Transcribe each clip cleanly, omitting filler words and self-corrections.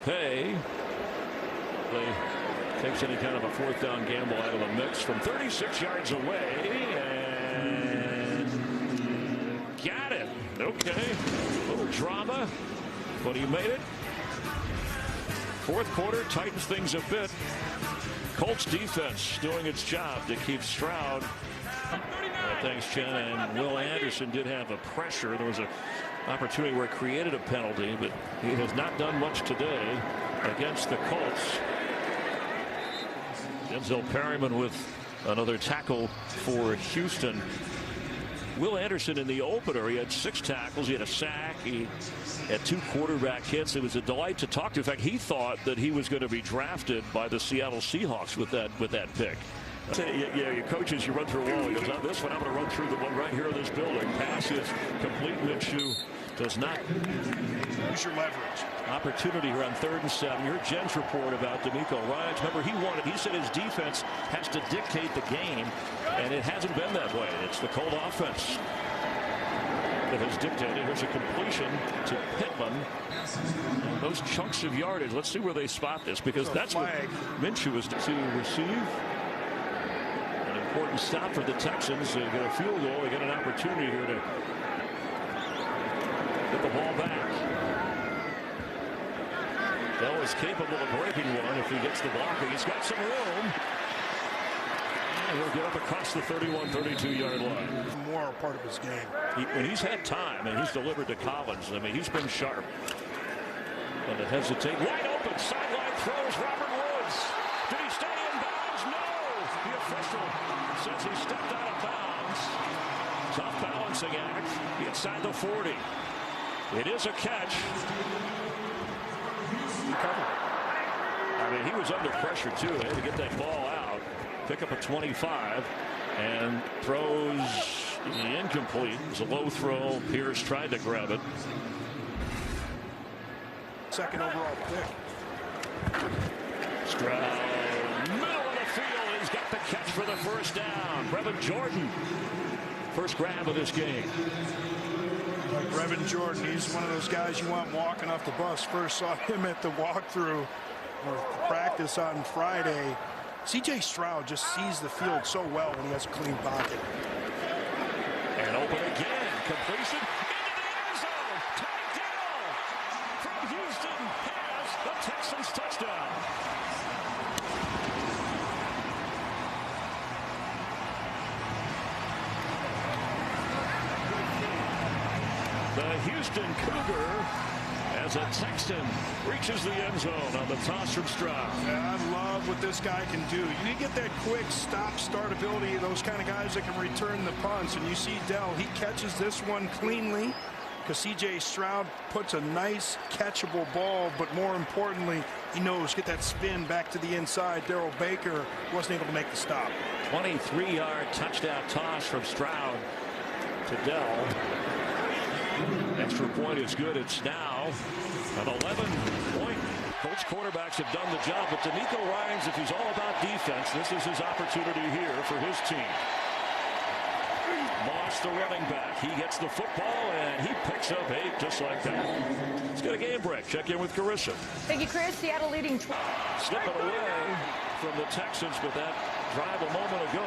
Pay takes any kind of a fourth down gamble out of the mix from 36 yards away and got it. Okay, a little drama, but he made it. Fourth quarter tightens things a bit. Colts defense doing its job to keep Stroud. Thanks, Chen. And Will Anderson did have a pressure. There was an opportunity where it created a penalty, but he has not done much today against the Colts. Denzel Perryman with another tackle for Houston. Will Anderson in the opener, he had 6 tackles, he had a sack, he had 2 quarterback hits. It was a delight to talk to. In fact, he thought that he was going to be drafted by the Seattle Seahawks with that pick. Yeah, your coaches, you run through a wall. He goes, on this one, I'm going to run through the one right here in this building. Pass is complete. Minshew does not use your leverage. Opportunity here on 3rd and 7. You heard Jen's report about D'Amico Ryans. Remember, he said his defense has to dictate the game, and it hasn't been that way. It's the Colt offense that has dictated. Here's a completion to Pittman. And those chunks of yardage. Let's see where they spot this, because that's what Minshew is to receive. Important stop for the Texans. They get a field goal. They get an opportunity here to get the ball back. Bell is capable of breaking one if he gets the blocker. He's got some room. And he'll get up across the 31-32-yard line. More a part of his game. When he's had time and he's delivered to Collins, I mean, he's been sharp. And to hesitate. Wide open. Sideline throws. Robert Woods. Did he stay in bounds? No. The official says he stepped out of bounds. Tough balancing act inside the 40. It is a catch. I mean, he was under pressure too. They had to get that ball out. Pick up a 25 and throws incomplete. It was a low throw. Pierce tried to grab it. Second overall pick. Stroud, middle of the field. He's got the catch for the first down. Brevin Jordan, first grab of this game. Like Brevin Jordan, he's one of those guys you want walking off the bus. First saw him at the walkthrough or practice on Friday. C.J. Stroud just sees the field so well when he has a clean pocket. And open again. Completion into the end zone. Tied down from Houston has the Texans touchdown. The Houston Cougar, as a Texan, reaches the end zone on the toss from Stroud. Yeah, I love what this guy can do. You need to get that quick stop-start ability, those kind of guys that can return the punts. And you see Dell, he catches this one cleanly because C.J. Stroud puts a nice catchable ball, but more importantly, he knows get that spin back to the inside. Darrell Baker wasn't able to make the stop. 23-yard touchdown toss from Stroud to Dell. Extra point is good. It's now an 11-point. Colts quarterbacks have done the job, but D'Amico Ryans, if he's all about defense, this is his opportunity here for his team. Moss, the running back. He gets the football, and he picks up 8 just like that. Let's get a game break. Check in with Carissa. Thank you, Chris. Seattle leading. Slipping away from the Texans, but that drive a moment ago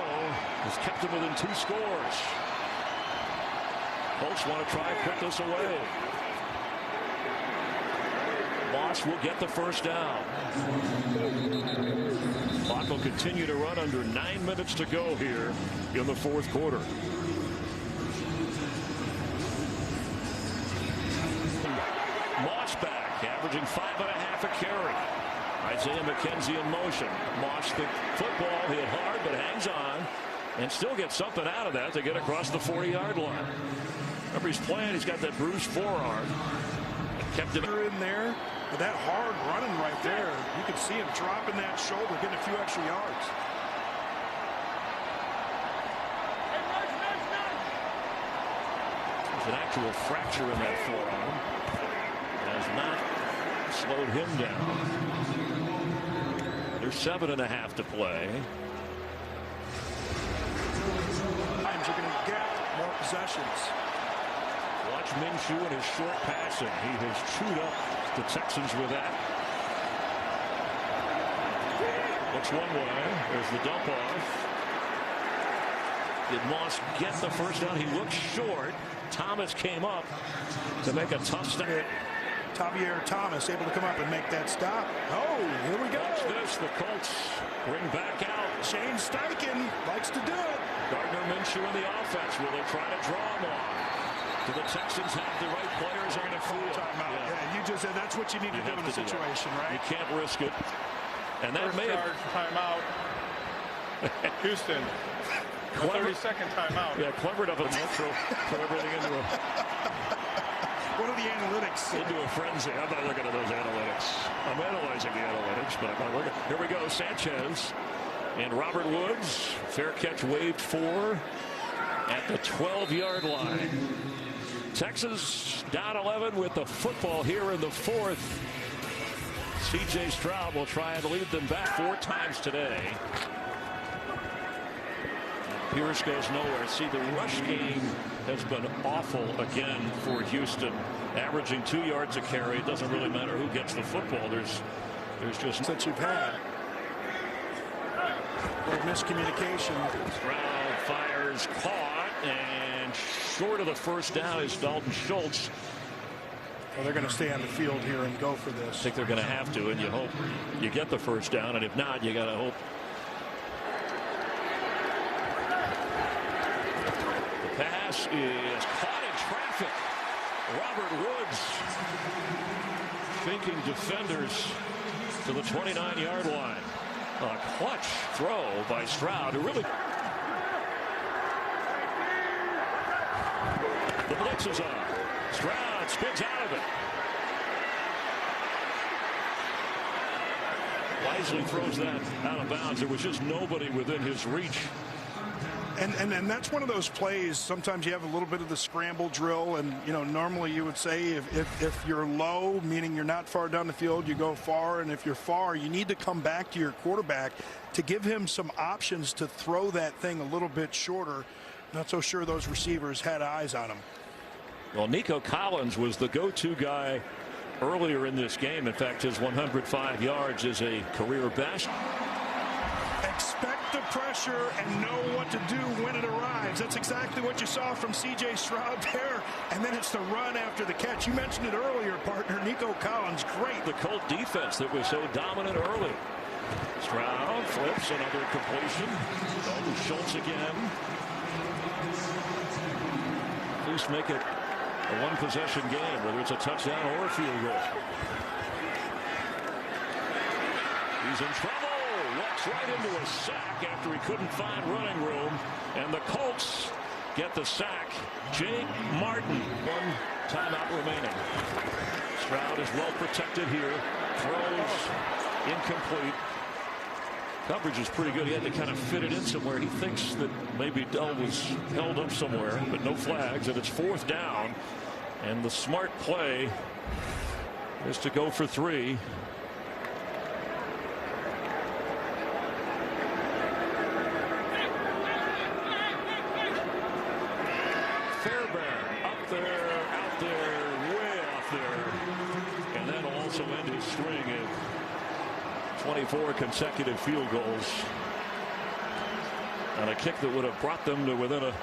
has kept them within 2 scores. Colts want to try and put this away. Moss will get the first down. Clock will continue to run under 9 minutes to go here in the fourth quarter. Moss back, averaging 5.5 a carry. Isaiah McKenzie in motion. Moss the football hit hard, but hangs on and still gets something out of that to get across the 40-yard line. Remember, he's playing. He's got that bruised forearm. Kept him in there. But that hard running right there, you can see him dropping that shoulder, getting a few extra yards. There's an actual fracture in that forearm. Has not slowed him down. There's 7.5 to play. Times are going to get more possessions. Watch Minshew and his short passing. He has chewed up the Texans with that. looks one way. There's the dump off. Did Moss get the first down? He looked short. Thomas came up to make a tough stop. Javier Thomas able to come up and make that stop. Oh, here we go. Watch this. The Colts bring back out. Shane Steichen likes to do it. Gardner Minshew in the offense. Will they try to draw him off? Do the Texans have the right players on the field? Timeout. Yeah, you just said that's what you need to do in the situation, right? You can't risk it. And that may have timeout. Houston. 30-second timeout. Yeah, clever enough to throw everything into a. What are the analytics? Into a frenzy. I'm not looking at those analytics. I'm analyzing the analytics, but I'm not looking. Here we go. Sanchez and Robert Woods. Fair catch waved for at the 12-yard line. Texas down 11 with the football here in the fourth. C.J. Stroud will try and lead them back 4 times today. Pierce goes nowhere. See, the rush game has been awful again for Houston, averaging 2 yards a carry. It doesn't really matter who gets the football. There's just that you've had a little miscommunication. Stroud fires, caught, and short of the first down is Dalton Schultz. Well, they're going to stay on the field here and go for this. I think they're going to have to, and you hope you get the first down, and if not, you got to hope. Pass is caught in traffic. Robert Woods thinking defenders to the 29-yard line. A clutch throw by Stroud, who really. The blitz is on. Stroud spins out of it. Wisely throws that out of bounds. There was just nobody within his reach. And that's one of those plays. Sometimes you have a little bit of the scramble drill, and normally you would say if you're low, meaning you're not far down the field, you go far, and if you're far, you need to come back to your quarterback to give him some options to throw that thing a little bit shorter. Not so sure those receivers had eyes on him. Well, Nico Collins was the go-to guy earlier in this game. In fact, his 105 yards is a career best. Expect the pressure and know what to do when it arrives. That's exactly what you saw from C.J. Stroud there. And then it's the run after the catch. You mentioned it earlier, partner. Nico Collins, great. The Colt defense that was so dominant early. Stroud flips, another completion. Dalton Schultz again. At least make it a one-possession game, whether it's a touchdown or a field goal. He's in trouble. Walks right into a sack after he couldn't find running room. And the Colts get the sack. Jake Martin. 1 timeout remaining. Stroud is well protected here. Throws incomplete. Coverage is pretty good. He had to kind of fit it in somewhere. He thinks that maybe Dell was held up somewhere, but no flags, and it's 4th down. And the smart play is to go for 3. Fairbairn up there, out there, way off there. And that'll also end his string of 24 consecutive field goals. And a kick that would have brought them to within a